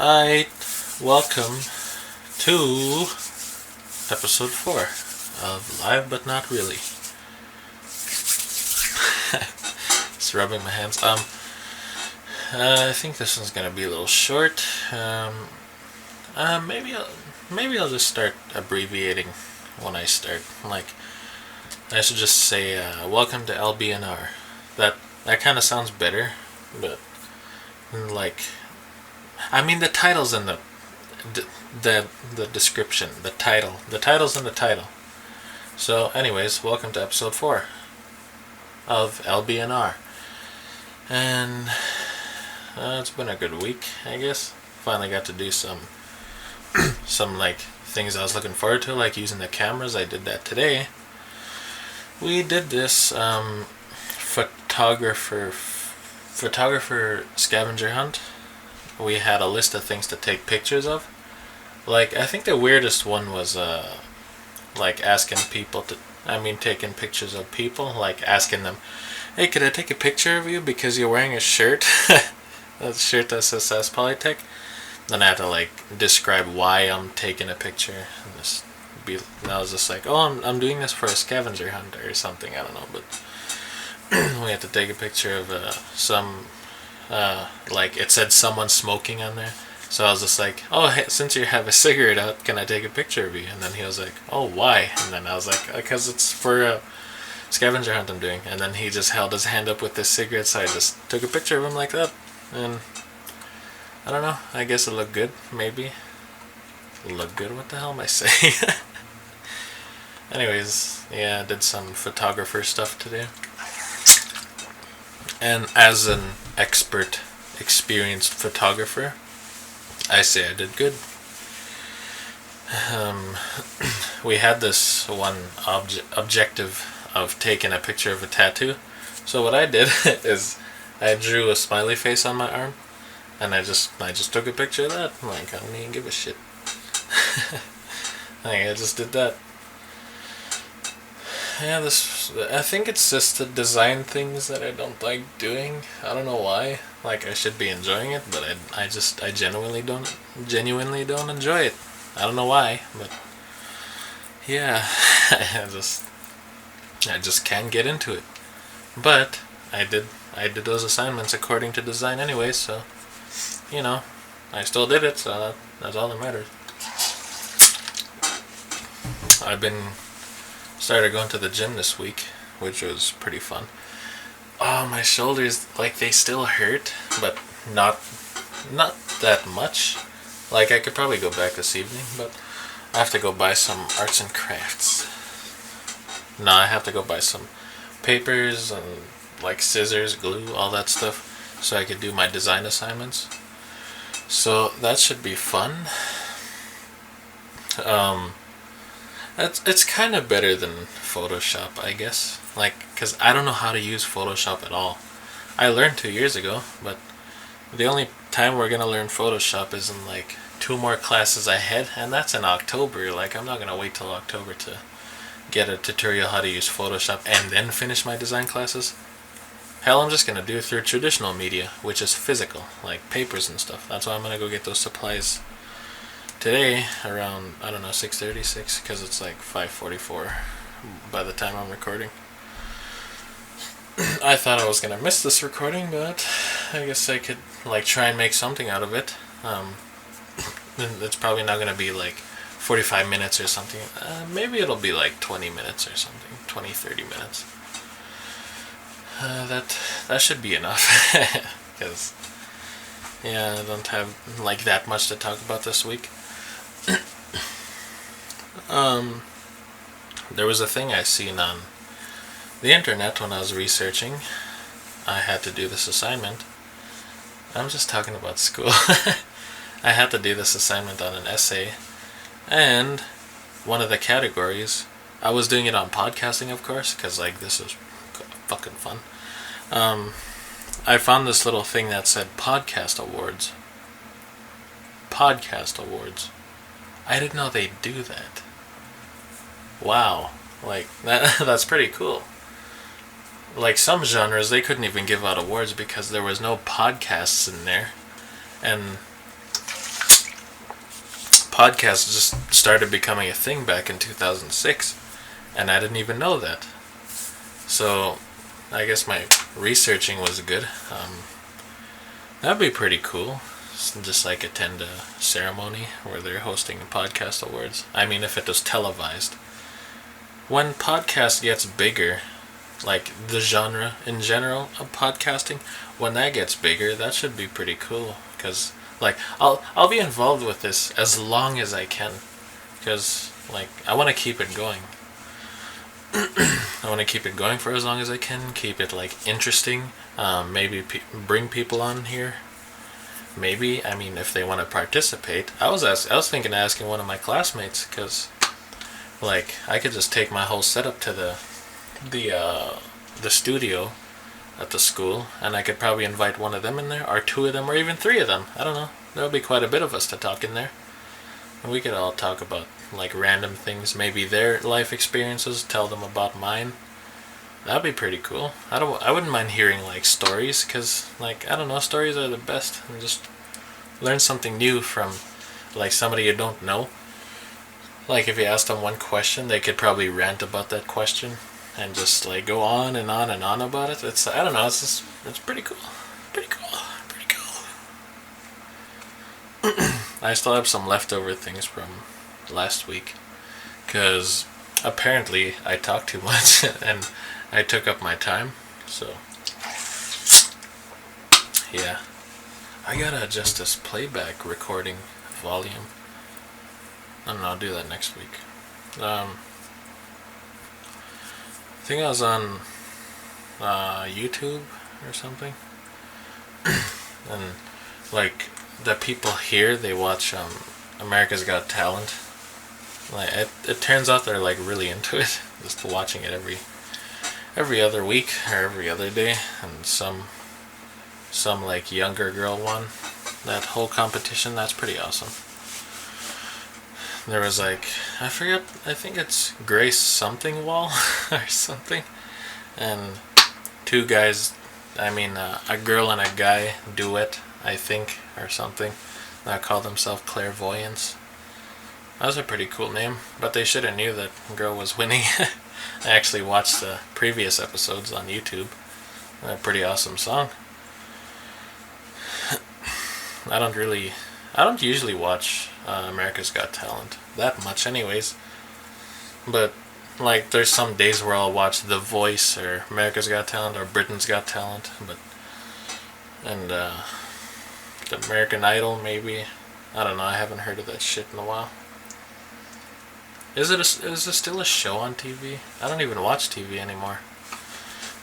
Alright, welcome to episode 4 of Live But Not Really. Just rubbing my hands. I think this one's gonna be a little short. Maybe I'll just start abbreviating when I start. Like, I should just say, welcome to LBNR. That kind of sounds better, but the title's in the description. The title's in the title. So, anyways, welcome to episode 4 of LBNR. And it's been a good week, I guess. Finally got to do some things I was looking forward to, like using the cameras. I did that today. We did this photographer scavenger hunt. We had a list of things to take pictures of. I think the weirdest one was asking people taking pictures of people, asking them, hey, could I take a picture of you because you're wearing a shirt? A shirt that says Polytech. Then I had to describe why I'm taking a picture. And I was just like, oh, I'm doing this for a scavenger hunt or something. I don't know, but we had to take a picture of it said someone smoking on there. So I was just like, oh, hey, since you have a cigarette out, can I take a picture of you? And then he was like, oh, why? And then I was like, because it's for a scavenger hunt I'm doing. And then he just held his hand up with this cigarette, so I just took a picture of him like that. And I don't know, I guess it looked good, maybe. Look good? What the hell am I saying? Anyways, yeah, I did some photographer stuff today. And as an experienced photographer, I say I did good. We had this one objective of taking a picture of a tattoo. So what I did is I drew a smiley face on my arm, and I just took a picture of that. I don't even give a shit. I just did that. Yeah, I think it's just the design things that I don't like doing. I don't know why. I should be enjoying it, but I genuinely don't enjoy it. I don't know why, but yeah, I just can't get into it. But I did those assignments according to design anyway, so I still did it, so that's all that matters. I've started going to the gym this week, which was pretty fun. Oh, my shoulders, they still hurt, but not that much. I could probably go back this evening, but I have to go buy some arts and crafts. No, I have to go buy some papers and scissors, glue, all that stuff, so I could do my design assignments. So that should be fun. It's kind of better than Photoshop, I guess. Because I don't know how to use Photoshop at all. I learned 2 years ago, but the only time we're gonna learn Photoshop is in 2 more classes ahead, and that's in October. I'm not gonna wait till October to get a tutorial how to use Photoshop and then finish my design classes. Hell, I'm just gonna do it through traditional media, which is physical, papers and stuff. That's why I'm gonna go get those supplies today around, 6:36, because it's 5:44 by the time I'm recording. I thought I was gonna miss this recording, but I guess I could try and make something out of it. It's probably not gonna be 45 minutes or something. Maybe it'll be 20 minutes or something, 20-30 minutes. That should be enough, because I don't have that much to talk about this week. There was a thing I seen on the internet when I was researching. I had to do this assignment. I'm just talking about school. I had to do this assignment on an essay, and one of the categories, I was doing it on podcasting, of course, because this is fucking fun. I found this little thing that said Podcast Awards. Podcast Awards. I didn't know they'd do that. Wow. That's pretty cool. Some genres, they couldn't even give out awards because there was no podcasts in there. And podcasts just started becoming a thing back in 2006, and I didn't even know that. So I guess my researching was good. That'd be pretty cool. Just like attend a ceremony where they're hosting a podcast awards. I mean, if it was televised. When podcast gets bigger, like the genre in general of podcasting, when that gets bigger, that should be pretty cool. Cause like I'll be involved with this as long as I can, cause like I want to keep it going. I want to keep it going for as long as I can. Keep it like interesting. Maybe bring people on here. Maybe, I mean, if they want to participate. I was thinking of asking one of my classmates, cause like I could just take my whole setup to the studio at the school, and I could probably invite one of them in there, or two of them, or even three of them. I don't know. There'll be quite a bit of us to talk in there, and we could all talk about like random things, maybe their life experiences, tell them about mine. That'd be pretty cool. I wouldn't mind hearing like stories, cause like I don't know, stories are the best. And just learn something new from like somebody you don't know. Like if you ask them one question, they could probably rant about that question and just like go on and on and on about it. It's I don't know. It's pretty cool. Pretty cool. Pretty cool. I still have some leftover things from last week, cause apparently I talked too much and I took up my time. So yeah, I gotta adjust this playback recording volume. I don't know, I'll do that next week. I think I was on YouTube or something, and like the people here, they watch America's Got Talent. Like it turns out they're like really into it, just watching it every other week or every other day, and some like younger girl won that whole competition. That's pretty awesome. There was like, I forget, I think it's Grace something Wall or something, and two guys, I mean a girl and a guy duet, I think, or something, that called themselves Clairvoyance. That was a pretty cool name, but they should have knew that girl was winning. I actually watched the previous episodes on YouTube. A pretty awesome song. I don't usually watch America's Got Talent that much anyways, but like there's some days where I'll watch The Voice or America's Got Talent or Britain's Got Talent, and the American Idol maybe. I don't know, I haven't heard of that shit in a while. Is it still a show on TV? I don't even watch TV anymore.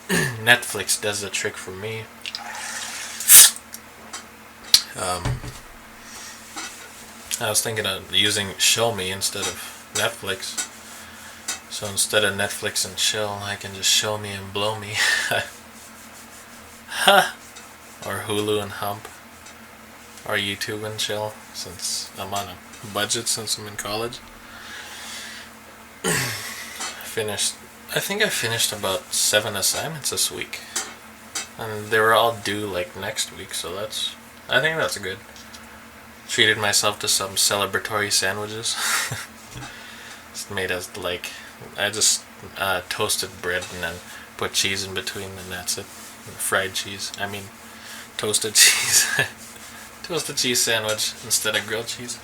Netflix does the trick for me. I was thinking of using Show Me instead of Netflix. So instead of Netflix and chill, I can just Show Me and Blow Me. Ha! Or Hulu and Hump. Or YouTube and chill, since I'm on a budget since I'm in college. I think I finished about 7 assignments this week. And they were all due like next week, so I think that's good. Treated myself to some celebratory sandwiches. Just made us like, I just toasted bread and then put cheese in between, and that's it. Fried cheese. I mean, toasted cheese. Toasted cheese sandwich instead of grilled cheese.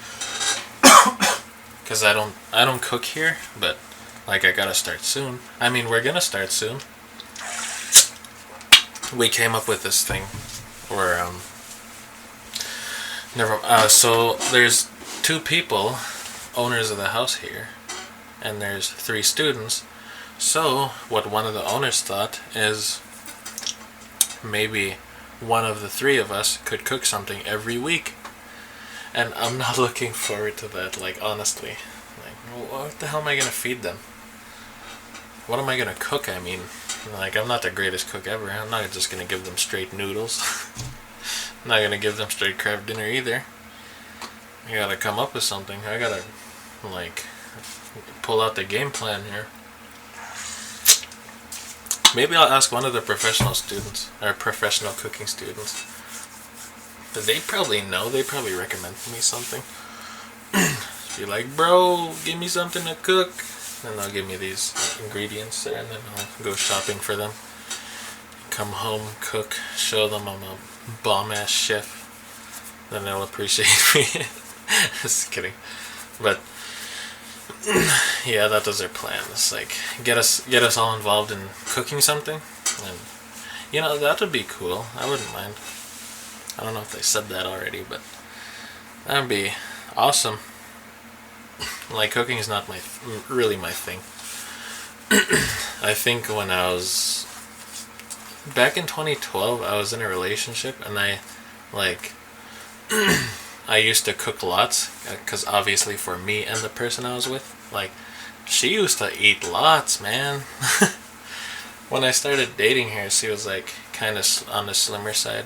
Cause I don't cook here, but like I gotta start soon. I mean, we're gonna start soon. We came up with this thing where so there's 2 people, owners of the house here, and there's 3 students. So what one of the owners thought is maybe one of the 3 of us could cook something every week. And I'm not looking forward to that, like, honestly. Like, what the hell am I gonna feed them? What am I gonna cook? I mean, like, I'm not the greatest cook ever. I'm not just gonna give them straight noodles. I'm not gonna give them straight crab dinner either. I gotta come up with something. I gotta, like, pull out the game plan here. Maybe I'll ask one of the professional students, or professional cooking students. They probably know. They probably recommend me something. be like, bro, give me something to cook. And they'll give me these ingredients there, and then I'll go shopping for them. Come home, cook, show them I'm a bomb-ass chef. Then they'll appreciate me. Just kidding. But yeah, that was their plan. It's like get us all involved in cooking something, and that would be cool. I wouldn't mind. I don't know if they said that already, but that'd be awesome. Like, cooking is not really my thing. I think when I was back in 2012, I was in a relationship, and I used to cook lots, because obviously for me and the person I was with, like, she used to eat lots, man. When I started dating her, she was like kind of on the slimmer side,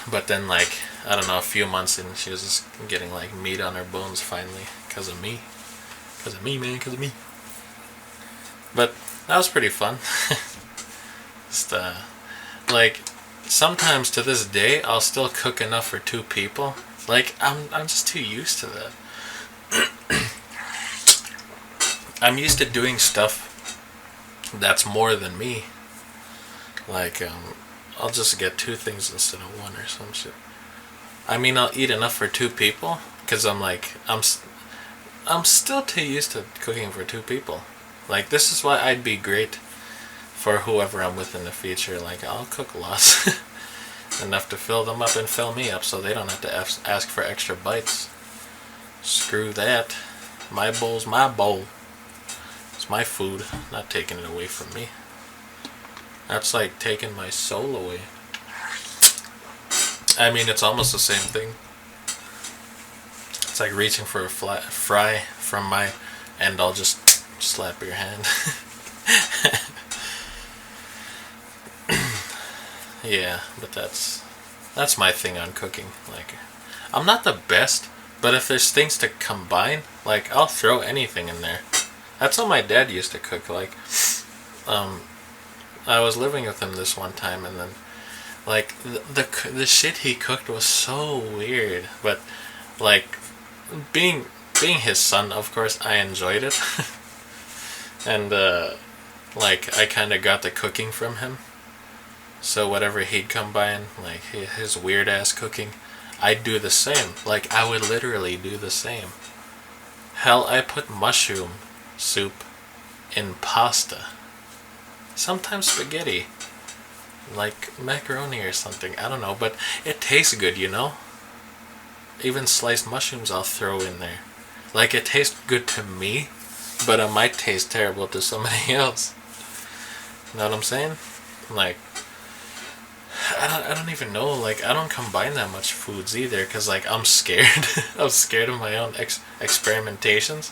but then, like, I don't know, a few months in, she was just getting like meat on her bones finally, because of me, man, because of me. But that was pretty fun. Just like, sometimes to this day, I'll still cook enough for 2 people. Like, I'm just too used to that. I'm used to doing stuff that's more than me. Like, I'll just get 2 things instead of 1 or some shit. I mean, I'll eat enough for 2 people, because I'm still too used to cooking for 2 people. Like, this is why I'd be great for whoever I'm with in the future. Like, I'll cook lots. Enough to fill them up and fill me up, so they don't have to ask for extra bites. Screw that. My bowl's my bowl. It's my food. Not taking it away from me. That's like taking my soul away. I mean, it's almost the same thing. It's like reaching for a fry from my end. I'll just slap your hand. Yeah, but that's my thing on cooking. Like, I'm not the best, but if there's things to combine, like, I'll throw anything in there. That's how my dad used to cook. Like, I was living with him this one time, and then, like, the shit he cooked was so weird. But, like, being his son, of course, I enjoyed it. And like, I kind of got the cooking from him. So whatever he'd combine, like his weird ass cooking, I'd do the same. Like, I would literally do the same. Hell, I put mushroom soup in pasta. Sometimes spaghetti. Like macaroni or something. I don't know, but it tastes good, Even sliced mushrooms I'll throw in there. Like, it tastes good to me, but it might taste terrible to somebody else. You know what I'm saying? Like, I don't even know. Like, I don't combine that much foods either, because, like, I'm scared. I'm scared of my own experimentations.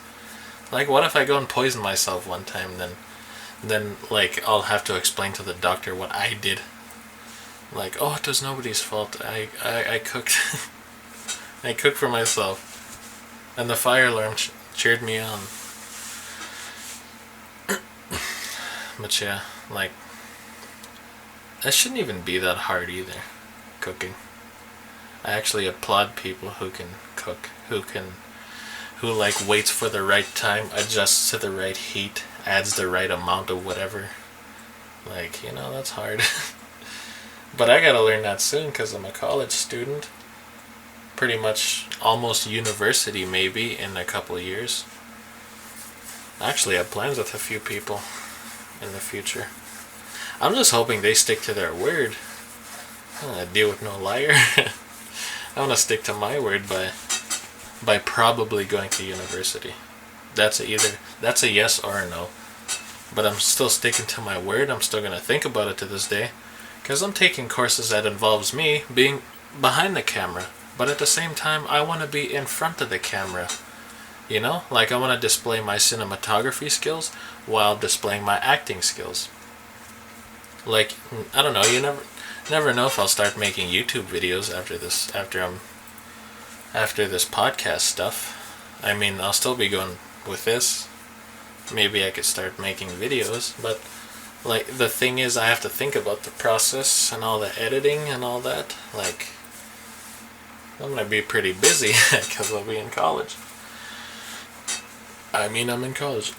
Like, what if I go and poison myself one time, then like, I'll have to explain to the doctor what I did. Like, oh, it was nobody's fault. I cooked. I cooked for myself. And the fire alarm cheered me on. But yeah, like, that shouldn't even be that hard either, cooking. I actually applaud people who can cook, who like waits for the right time, adjusts to the right heat, adds the right amount of whatever. Like, that's hard. But I gotta learn that soon, because I'm a college student. Pretty much almost university, maybe, in a couple of years. I actually have plans with a few people in the future. I'm just hoping they stick to their word. I don't want to deal with no liar. I want to stick to my word by probably going to university. That's a yes or a no. But I'm still sticking to my word. I'm still going to think about it to this day, because I'm taking courses that involves me being behind the camera. But at the same time, I want to be in front of the camera. Like, I want to display my cinematography skills while displaying my acting skills. Like, I don't know, you never know if I'll start making YouTube videos after this podcast stuff. I mean, I'll still be going with this. Maybe I could start making videos, but, like, the thing is, I have to think about the process and all the editing and all that. Like, I'm gonna be pretty busy because I'll be in college. I mean, I'm in college.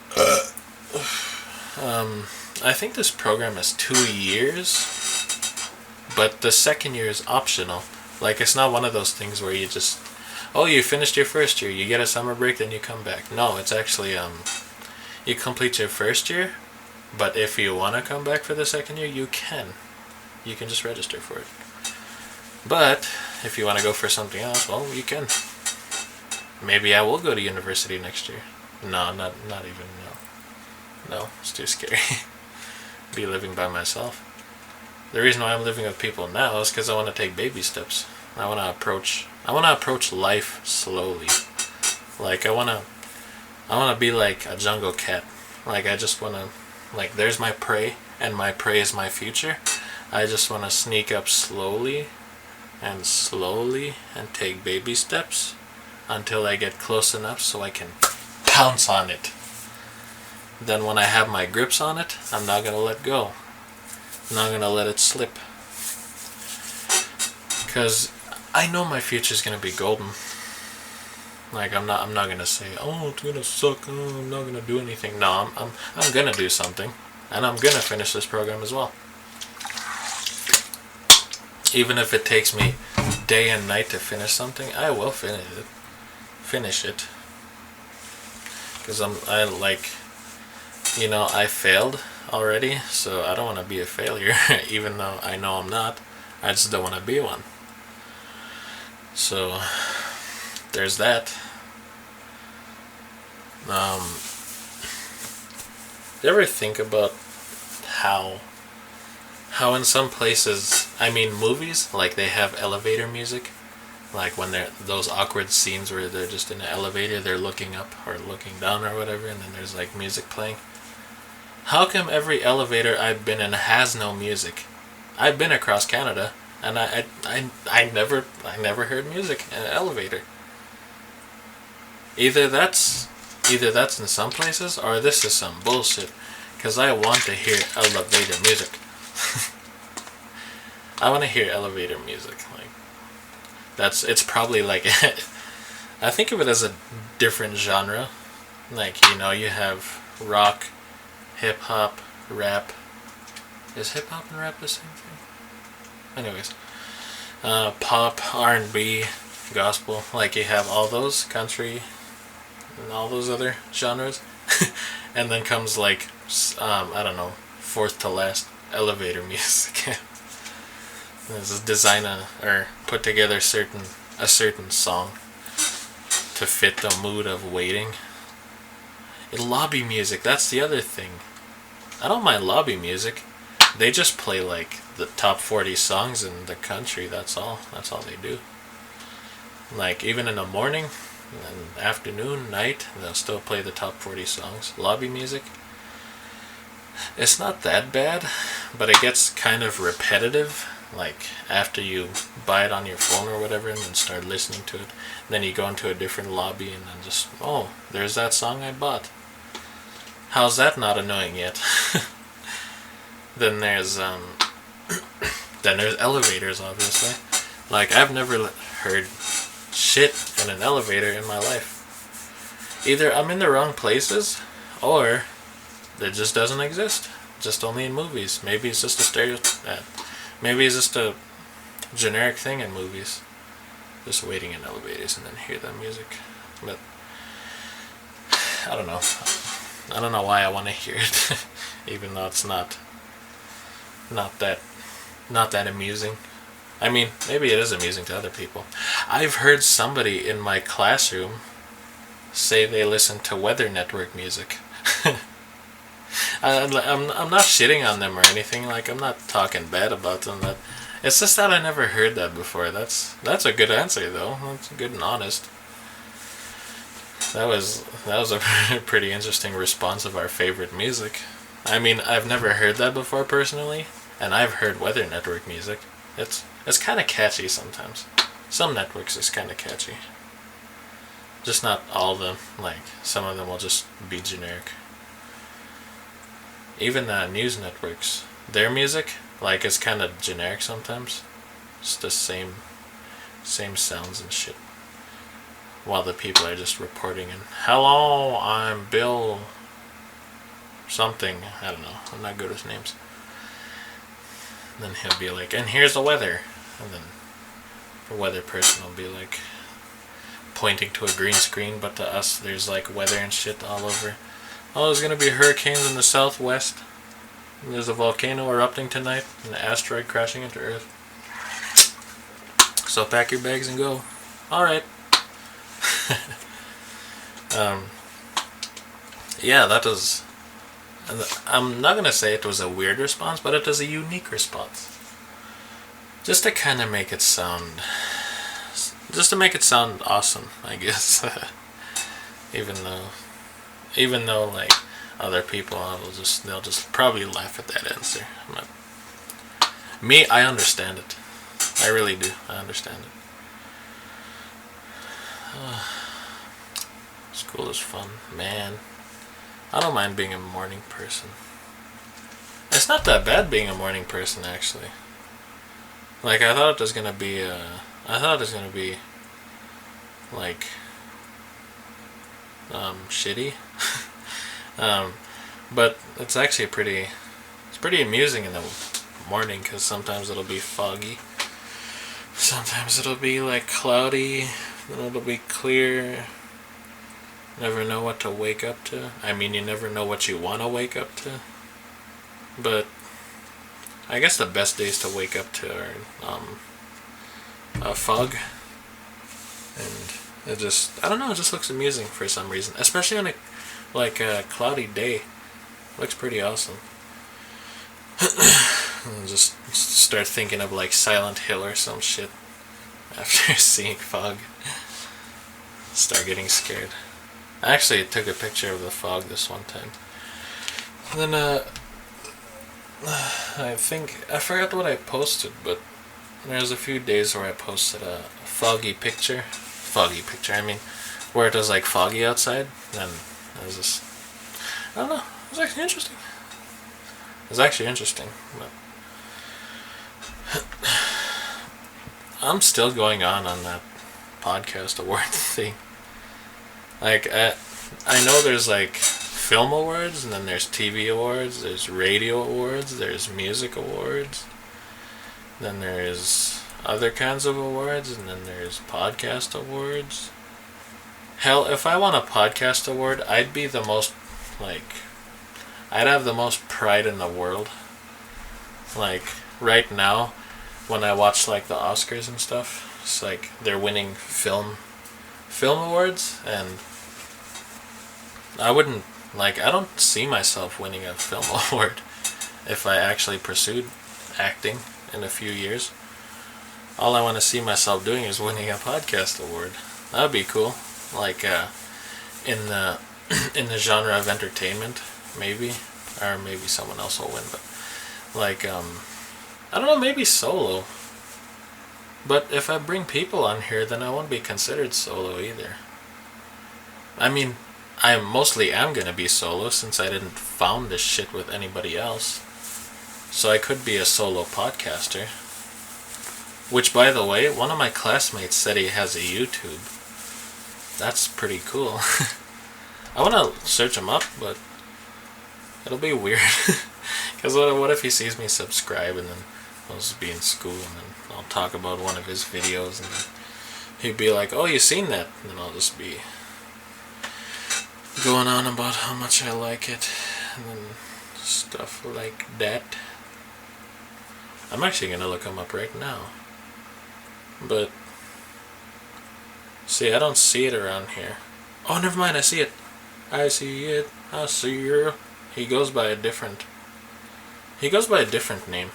I think this program is 2 years, but the second year is optional. Like, it's not one of those things where you just, oh, you finished your first year, you get a summer break, then you come back. No, it's actually, you complete your first year, but if you want to come back for the second year, you can. You can just register for it. But if you want to go for something else, well, you can. Maybe I will go to university next year. No, not even, no. No, it's too scary. Be living by myself. The reason why I'm living with people now is because I want to take baby steps. I want to approach life slowly. Like, I want to be like a jungle cat. Like, I just want to, like, there's my prey, and my prey is my future. I just want to sneak up slowly and take baby steps until I get close enough so I can pounce on it. Then when I have my grips on it, I'm not going to let go. I'm not going to let it slip. Because I know my future is going to be golden. Like, I'm not going to say, oh, it's going to suck, oh, I'm not going to do anything. No, I'm going to do something. And I'm going to finish this program as well. Even if it takes me day and night to finish something, I will finish it. Because I failed already, so I don't want to be a failure, even though I know I'm not. I just don't want to be one. So, there's that. You ever think about how in some places, I mean movies, like they have elevator music, like when they're those awkward scenes where they're just in an elevator, they're looking up or looking down or whatever, and then there's like music playing. How come every elevator I've been in has no music? I've been across Canada, and I never heard music in an elevator. Either that's in some places, or this is some bullshit. Because I want to hear elevator music. I want to hear elevator music. Like, it's probably like, I think of it as a different genre. Like, you have rock, hip hop, rap. Is hip hop and rap the same thing? Anyways, pop, R&B, gospel. Like, you have all those, country, and all those other genres. And then comes like, I don't know, fourth to last, elevator music. This is or put together a certain song to fit the mood of waiting. Lobby music, that's the other thing. I don't mind lobby music. They just play like the top 40 songs in the country, that's all they do. Like, even in the morning and afternoon, night, they'll still play the top 40 songs. Lobby music, it's not that bad, but it gets kind of repetitive. Like, after you buy it on your phone or whatever and then start listening to it, then you go into a different lobby and then just, oh, there's that song I bought. How's that not annoying yet? Then there's elevators, obviously. Like, I've never heard shit in an elevator in my life. Either I'm in the wrong places, or it just doesn't exist. Just only in movies. Maybe it's just a stereotype. Maybe it's just a generic thing in movies. Just waiting in elevators and then hear that music. But I don't know. I don't know why I want to hear it, even though it's not that amusing. I mean, maybe it is amusing to other people. I've heard somebody in my classroom say they listen to Weather Network music. I'm not shitting on them or anything. Like, I'm not talking bad about them. But it's just that I never heard that before. That's a good answer though. That's good and honest. That was a pretty interesting response of our favorite music. I mean, I've never heard that before personally, and I've heard Weather Network music. It's kind of catchy sometimes. Some networks is kind of catchy. Just not all of them. Like, some of them will just be generic. Even news networks, their music, like, is kind of generic sometimes. It's the same same sounds and shit. While the people are just reporting and, hello, I'm Bill something. I don't know. I'm not good with names. And then he'll be like, and here's the weather. And then the weather person will be like pointing to a green screen, but to us there's like weather and shit all over. Oh, there's gonna be hurricanes in the southwest. And there's a volcano erupting tonight and an asteroid crashing into Earth. So pack your bags and go. Alright. Yeah, that was... I'm not going to say it was a weird response, but it was a unique response. Just to kind of make it sound... Just to make it sound awesome, I guess. Even though like other people they'll just probably laugh at that answer. Me, I understand it. I really do. I understand it. School is fun, man. I don't mind being a morning person. It's not that bad being a morning person, actually. Like, I thought it was gonna be like shitty. But it's actually pretty amusing in the morning, because sometimes it'll be foggy, sometimes it'll be like cloudy, then it'll be clear. Never know what to wake up to. I mean, you never know what you want to wake up to, but I guess the best days to wake up to are fog, and it just, I don't know, it just looks amusing for some reason, especially on a cloudy day. Looks pretty awesome. And just start thinking of like Silent Hill or some shit after seeing fog. Start getting scared. I actually took a picture of the fog this one time. And then I forgot what I posted, but there's a few days where I posted a foggy picture, I mean, where it was like foggy outside, and it was just, I don't know, it was actually interesting. But I'm still going on that podcast award thing. Like, I know there's like film awards, and then there's TV awards, there's radio awards, there's music awards, then there's other kinds of awards, and then there's podcast awards. Hell, if I won a podcast award, I'd be the most, I'd have the most pride in the world. Like, right now, when I watch like the Oscars and stuff, it's like they're winning film awards, and I don't see myself winning a film award if I actually pursued acting in a few years. All I want to see myself doing is winning a podcast award. That'd be cool. Like in the genre of entertainment, maybe, or maybe someone else will win. But like I don't know, maybe solo. But if I bring people on here, then I won't be considered solo either. I mean, I mostly am going to be solo since I didn't found this shit with anybody else. So I could be a solo podcaster. Which, by the way, one of my classmates said he has a YouTube. That's pretty cool. I want to search him up, but it'll be weird. Because what if he sees me subscribe, and then I'll just be in school, and then I'll talk about one of his videos, and then he'd be like, oh, you seen that? And then I'll just be going on about how much I like it, and then stuff like that. I'm actually going to look him up right now. But, see, I don't see it around here. Oh, never mind, I see it. I see it. I see you. He goes by a different name,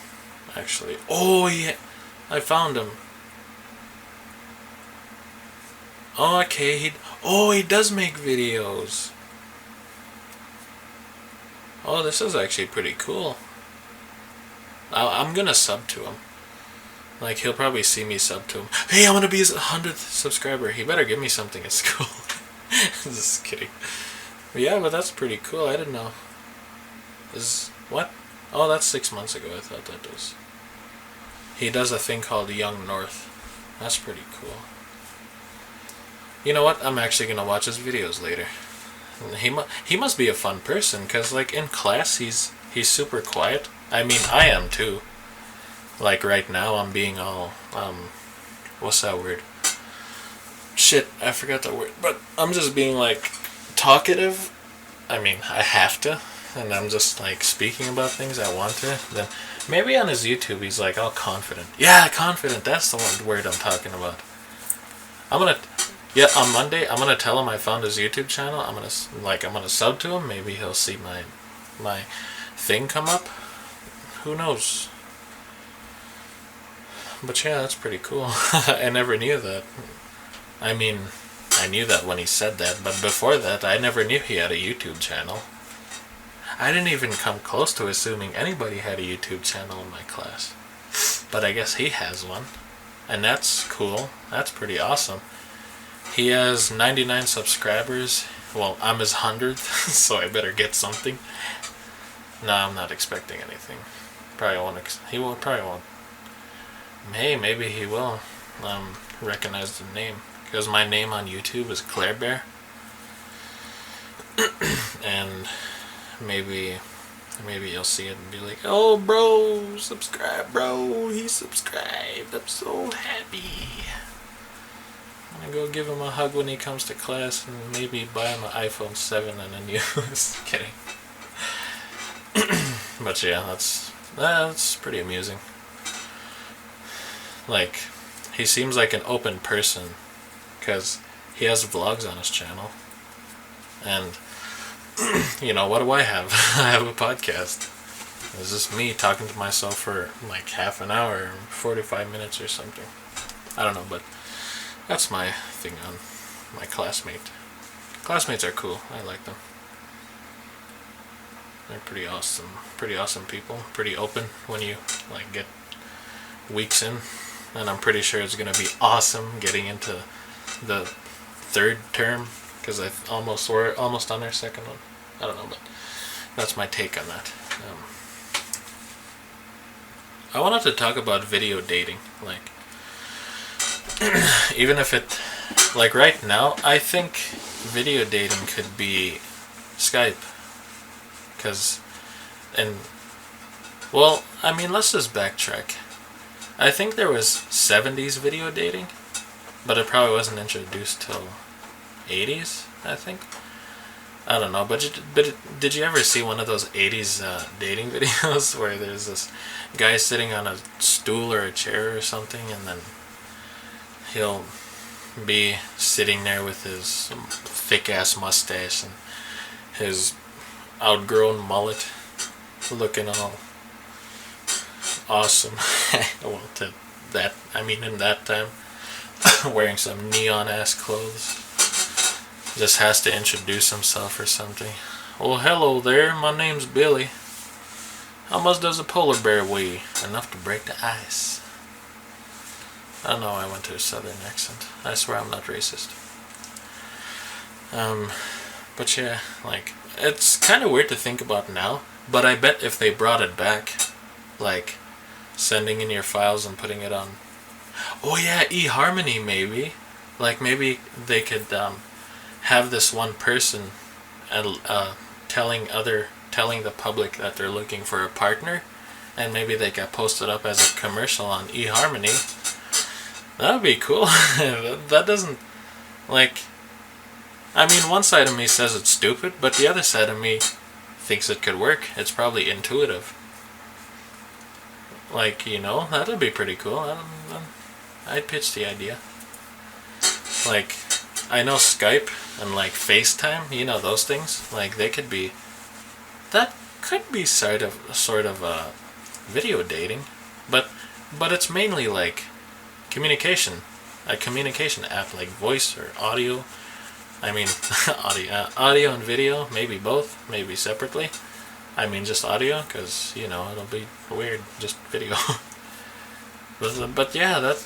actually. Oh, yeah. I found him. Oh, okay, he does make videos. Oh, this is actually pretty cool. I'm gonna sub to him. Like, he'll probably see me sub to him. Hey, I want to be his 100th subscriber. He better give me something at school. Just kidding. But yeah, but that's pretty cool. I didn't know. What? Oh, that's 6 months ago. I thought that was... He does a thing called Young North. That's pretty cool. You know what? I'm actually gonna watch his videos later. He must be a fun person, cause like in class he's super quiet. I mean I am too. Like right now I'm being all what's that word? Shit, I forgot that word. But I'm just being like talkative. I mean I have to, and I'm just like speaking about things I want to. Then maybe on his YouTube he's like all confident. Yeah, confident. That's the one word I'm talking about. I'm gonna Yeah, on Monday, I'm gonna tell him I found his YouTube channel. I'm gonna sub to him. Maybe he'll see my thing come up. Who knows? But yeah, that's pretty cool. I never knew that. I mean, I knew that when he said that, but before that, I never knew he had a YouTube channel. I didn't even come close to assuming anybody had a YouTube channel in my class. But I guess he has one, and that's cool. That's pretty awesome. He has 99 subscribers. Well, I'm his 100th, so I better get something. No, I'm not expecting anything. He will probably won't. Hey, maybe he will recognize the name. Because my name on YouTube is Claire Bear. And maybe you'll see it and be like, oh, bro, subscribe, bro. He subscribed. I'm so happy. I'm gonna go give him a hug when he comes to class and maybe buy him an iPhone 7 and a new. Just kidding. But yeah, that's pretty amusing. Like, he seems like an open person because he has vlogs on his channel. And, you know, what do I have? I have a podcast. It's just me talking to myself for like half an hour, 45 minutes or something. I don't know, but that's my thing on my classmate. Classmates are cool. I like them. They're pretty awesome people. Pretty open when you like get weeks in, and I'm pretty sure it's gonna be awesome getting into the third term because we're almost on our second one. I don't know, but that's my take on that. I wanted to talk about video dating, like even if it, like right now, I think video dating could be Skype. Well, I mean, let's just backtrack. I think there was 70s video dating, but it probably wasn't introduced till 80s, I think. I don't know, but did you ever see one of those 80s dating videos where there's this guy sitting on a stool or a chair or something, and then he'll be sitting there with his thick-ass mustache and his outgrown mullet, looking all awesome. Well, in that time, wearing some neon-ass clothes. Just has to introduce himself or something. Well, hello there, my name's Billy. How much does a polar bear weigh? Enough to break the ice. I know I went to a southern accent. I swear I'm not racist. But yeah, like, it's kind of weird to think about now, but I bet if they brought it back, like, sending in your files and putting it on, oh yeah, eHarmony maybe, like maybe they could have this one person telling the public that they're looking for a partner, and maybe they got posted up as a commercial on eHarmony. That would be cool. That doesn't, like, I mean, one side of me says it's stupid, but the other side of me thinks it could work. It's probably intuitive. Like, you know, that'd be pretty cool. I'd pitch the idea. Like, I know Skype and like FaceTime, you know, those things, like that could be sort of video dating, but it's mainly like communication, a communication app like voice or audio. I mean, audio and video, maybe both, maybe separately. I mean, just audio, because, you know, it'll be weird, just video. But yeah, that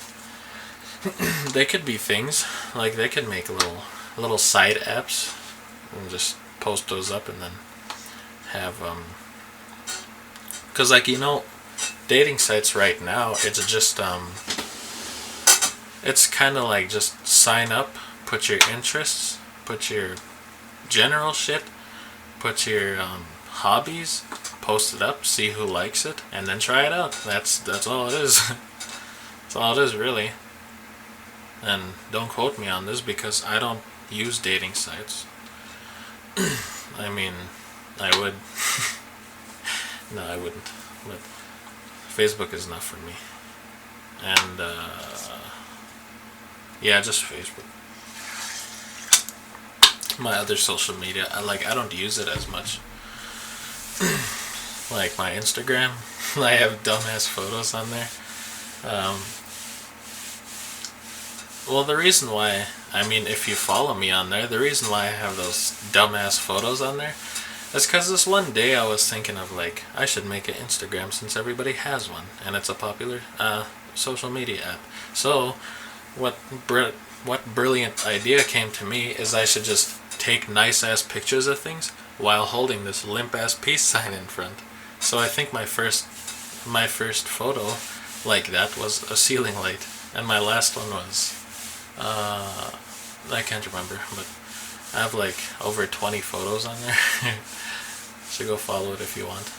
they could be things, like they could make little side apps and just post those up and then have, because, like, you know, dating sites right now, it's just, It's kind of like just sign up, put your interests, put your general shit, put your hobbies, post it up, see who likes it, and then try it out. That's all it is. That's all it is, really. And don't quote me on this because I don't use dating sites. I mean, I would. No, I wouldn't. But Facebook is not for me. And yeah, just Facebook. My other social media, I don't use it as much. Like my Instagram, I have dumbass photos on there. Well, the reason why, I mean, if you follow me on there, the reason why I have those dumbass photos on there is because this one day I was thinking of, like, I should make an Instagram since everybody has one, and it's a popular social media app. So, what brilliant idea came to me is I should just take nice-ass pictures of things while holding this limp-ass peace sign in front. So I think my first photo like that was a ceiling light, and my last one was I can't remember, but I have like over 20 photos on there. So go follow it if you want.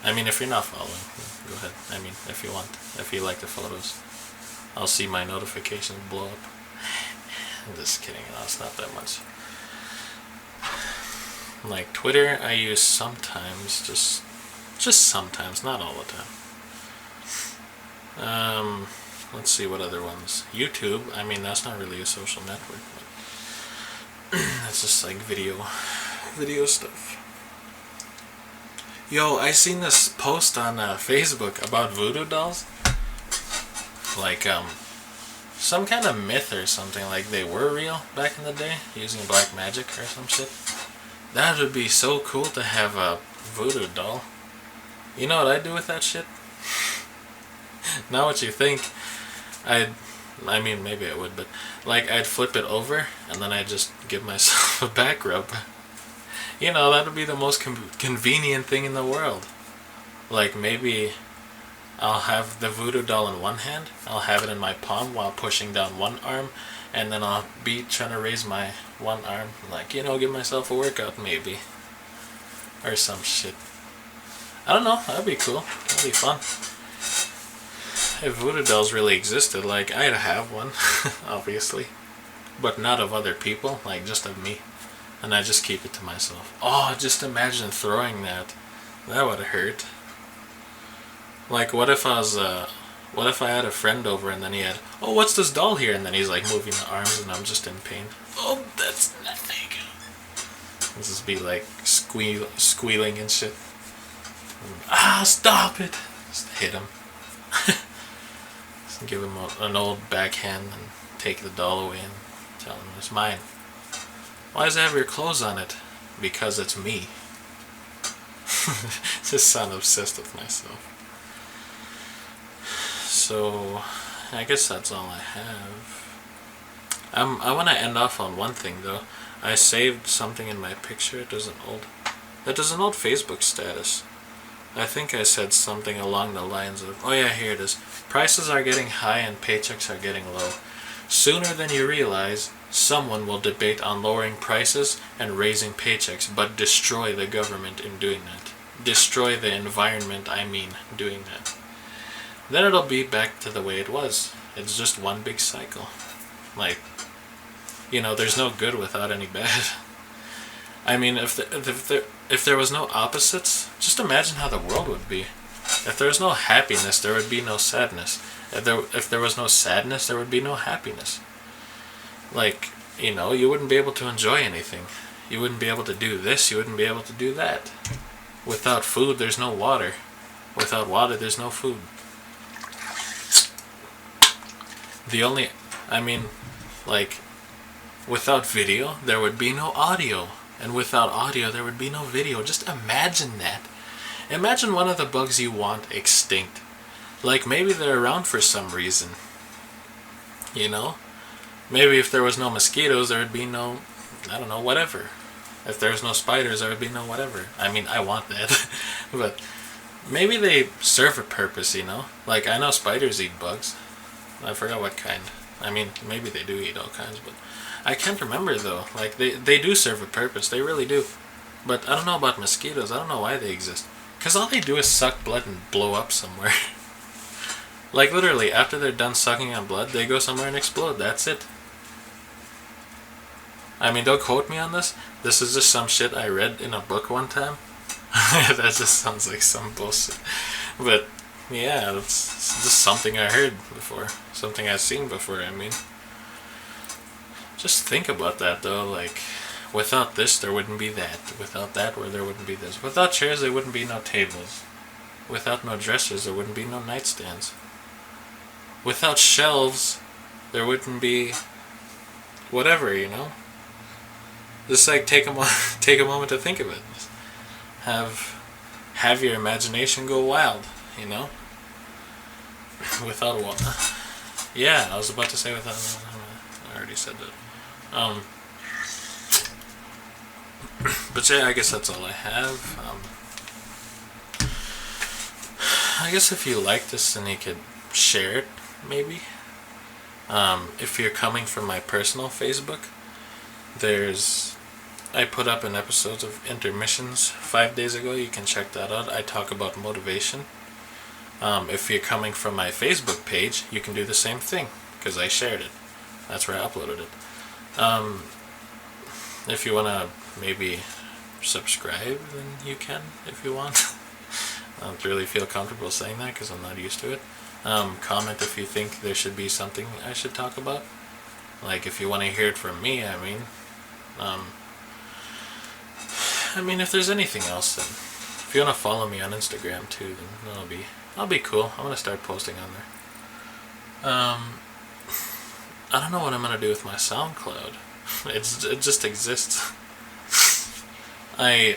I mean, if you're not following, go ahead. I mean, if you want, if you like the photos, I'll see my notifications blow up. I'm just kidding, no, it's not that much. Like Twitter, I use sometimes, just sometimes, not all the time. Let's see what other ones. YouTube, I mean, that's not really a social network, but it's just like video stuff. Yo, I seen this post on Facebook about voodoo dolls. Like, some kind of myth or something, like they were real back in the day, using black magic or some shit. That would be so cool to have a voodoo doll. You know what I'd do with that shit? Not what you think. I mean, maybe I would, but like I'd flip it over and then I'd just give myself a back rub. You know, that would be the most convenient thing in the world. Like maybe I'll have the voodoo doll in one hand, I'll have it in my palm while pushing down one arm, and then I'll be trying to raise my one arm, like, you know, give myself a workout maybe. Or some shit. I don't know, that'd be cool. That'd be fun. If voodoo dolls really existed, like, I'd have one, obviously. But not of other people, like, just of me. And I just keep it to myself. Oh, just imagine throwing that. That would hurt. Like, what if I had a friend over and then he had, oh, what's this doll here? And then he's like moving the arms and I'm just in pain. Oh, that's nothing. This just be like squealing and shit. Ah, stop it! Just hit him. Just give him an old backhand and take the doll away and tell him it's mine. Why does it have your clothes on it? Because it's me. Just sound obsessed with myself. So, I guess that's all I have. I want to end off on one thing though. I saved something in my picture. There's an old Facebook status. I think I said something along the lines of, oh yeah, here it is. Prices are getting high and paychecks are getting low. Sooner than you realize, someone will debate on lowering prices and raising paychecks, but destroy the government in doing that. Destroy the environment, I mean, doing that. Then it'll be back to the way it was. It's just one big cycle. Like, you know, there's no good without any bad. I mean, if there was no opposites, just imagine how the world would be. If there was no happiness, there would be no sadness. If there was no sadness, there would be no happiness. Like, you know, you wouldn't be able to enjoy anything. You wouldn't be able to do this, you wouldn't be able to do that. Without food, there's no water. Without water, there's no food. Without video, there would be no audio. And without audio, there would be no video. Just imagine that. Imagine one of the bugs you want extinct. Like, maybe they're around for some reason. You know? Maybe if there was no mosquitoes, there would be no, I don't know, whatever. If there's no spiders, there would be no whatever. I mean, I want that. But maybe they serve a purpose, you know? Like, I know spiders eat bugs. I forgot what kind. I mean, maybe they do eat all kinds, but I can't remember though. Like they do serve a purpose. They really do. But I don't know about mosquitoes. I don't know why they exist. Because all they do is suck blood and blow up somewhere. Like literally, after they're done sucking on blood, they go somewhere and explode. That's it. I mean, don't quote me on this. This is just some shit I read in a book one time. That just sounds like some bullshit. But yeah, that's just something I heard before. Something I've seen before, I mean. Just think about that though, like, without this there wouldn't be that. Without that there wouldn't be this. Without chairs there wouldn't be no tables. Without no dressers there wouldn't be no nightstands. Without shelves there wouldn't be whatever, you know? Just like take a moment to think of it. Have your imagination go wild, you know? Without a wall. Yeah, I was about to say without. I already said that. But yeah, I guess that's all I have. I guess if you like this, then you could share it, maybe. If you're coming from my personal Facebook, I put up an episode of Intermissions 5 days ago. You can check that out. I talk about motivation. If you're coming from my Facebook page, you can do the same thing, because I shared it. That's where I uploaded it. If you want to maybe subscribe, then you can, if you want. I don't really feel comfortable saying that, because I'm not used to it. Comment if you think there should be something I should talk about. Like, if you want to hear it from me, I mean. If there's anything else, then if you want to follow me on Instagram too, then I'll be cool. I'm gonna start posting on there. I don't know what I'm gonna do with my SoundCloud. It just exists. I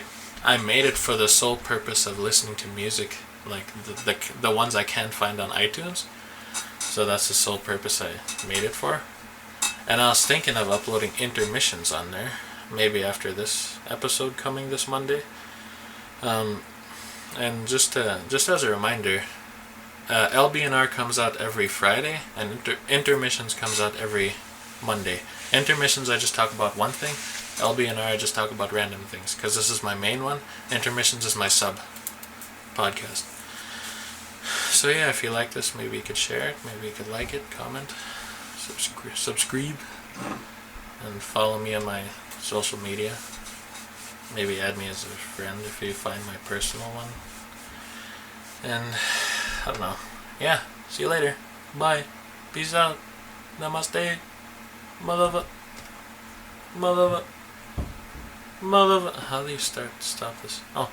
made it for the sole purpose of listening to music, like the ones I can't find on iTunes. So that's the sole purpose I made it for. And I was thinking of uploading intermissions on there, maybe after this episode coming this Monday. And just as a reminder, LBNR comes out every Friday, and intermissions comes out every Monday. Intermissions I just talk about one thing. LBNR I just talk about random things, because this is my main one. Intermissions is my sub podcast. So yeah, if you like this, maybe you could share it, maybe you could like it, comment, subscribe, and follow me on my social media. Maybe add me as a friend if you find my personal one. And I don't know. Yeah, see you later. Bye. Peace out. Namaste. Mother. How do you stop this? Oh.